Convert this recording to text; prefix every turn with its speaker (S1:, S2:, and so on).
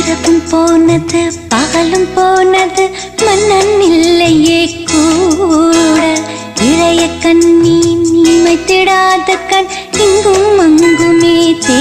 S1: இரவும் போனது பகலும் போனது மன்னன் இல்லையே கூட. இளைய கண்ணி நீ மைத்திடாத கண் இங்கும் அங்குமே தே